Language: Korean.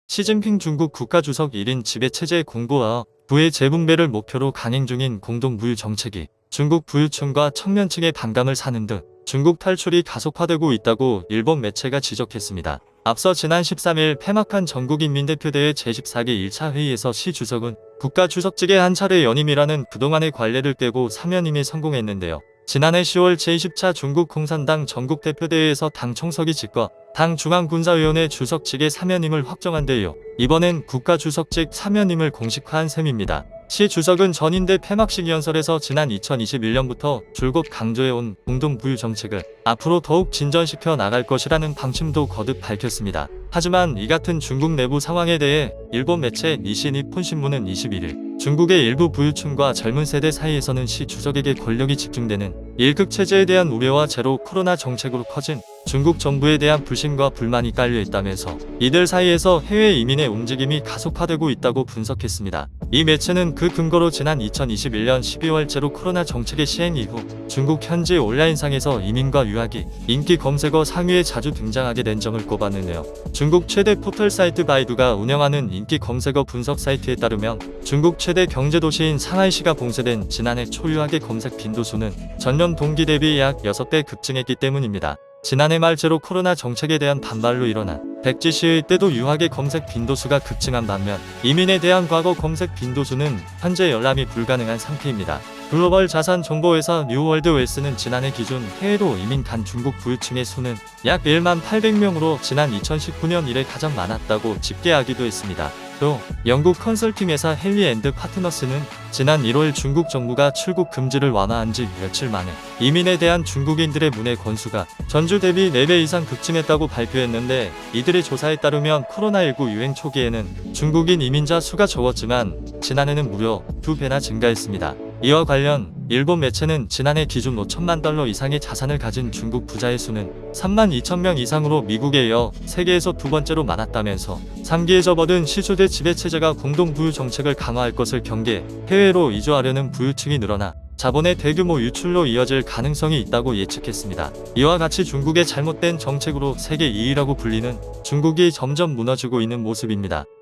시진핑 중국 국가주석 1인 지배체제 공고와 부의 재분배를 목표로 강행 중인 공동부유 정책이 중국 부유층과 청년층의 반감을 사는 등 중국 탈출이 가속화되고 있다고 일본 매체가 지적했습니다. 앞서 지난 13일 폐막한 전국인민대표대회 제14기 1차 회의에서 시 주석은 국가주석직의 한 차례 연임이라는 그동안의 관례를 깨고 사면임에 성공했는데요. 지난해 10월 제20차 중국 공산당 전국대표대회에서 당 총석이 직과 당 중앙군사위원회 주석직의 사면임을 확정한 데이어 이번엔 국가주석직 사면임을 공식화한 셈입니다. 시 주석은 전인대 폐막식 연설에서 지난 2021년부터 줄곧 강조해온 공동부유 정책을 앞으로 더욱 진전시켜 나갈 것이라는 방침도 거듭 밝혔습니다. 하지만 이 같은 중국 내부 상황에 대해 일본 매체 니시니폰 신문은 21일 중국의 일부 부유층과 젊은 세대 사이에서는 시 주석에게 권력이 집중되는 일극 체제에 대한 우려와 제로 코로나 정책으로 커진 중국 정부에 대한 불신과 불만이 깔려 있다면서 이들 사이에서 해외 이민의 움직임이 가속화되고 있다고 분석했습니다. 이 매체는 그 근거로 지난 2021년 12월 제로 코로나 정책의 시행 이후 중국 현지 온라인상에서 이민과 유학이 인기 검색어 상위에 자주 등장하게 된 점을 꼽았는데요. 중국 최대 포털 사이트 바이두가 운영하는 인기 검색어 분석 사이트에 따르면 중국 최대 경제도시인 상하이시가 봉쇄된 지난해 초 유학의 검색 빈도수는 전년 동기 대비 약 6배 급증했기 때문입니다. 지난해 말 제로 코로나 정책에 대한 반발로 일어난 백지 시위 때도 유학의 검색 빈도수가 급증한 반면 이민에 대한 과거 검색 빈도수는 현재 열람이 불가능한 상태입니다. 글로벌 자산 정보회사 뉴월드 웰스는 지난해 기준 해외로 이민 간 중국 부유층의 수는 약 1만 800명으로 지난 2019년 이래 가장 많았다고 집계하기도 했습니다. 또 영국 컨설팅 회사 헨리 앤드 파트너스는 지난 1월 중국 정부가 출국 금지를 완화한 지 며칠 만에 이민에 대한 중국인들의 문의 건수가 전주 대비 4배 이상 급증했다고 발표했는데 이들의 조사에 따르면 코로나19 유행 초기에는 중국인 이민자 수가 적었지만 지난해는 무려 2배나 증가했습니다. 이와 관련 일본 매체는 지난해 기준 5천만 달러 이상의 자산을 가진 중국 부자의 수는 3만 2천 명 이상으로 미국에 이어 세계에서 두 번째로 많았다면서 3기에 접어든 시조대 지배체제가 공동부유 정책을 강화할 것을 경계해 해외로 이주하려는 부유층이 늘어나 자본의 대규모 유출로 이어질 가능성이 있다고 예측했습니다. 이와 같이 중국의 잘못된 정책으로 세계 2위라고 불리는 중국이 점점 무너지고 있는 모습입니다.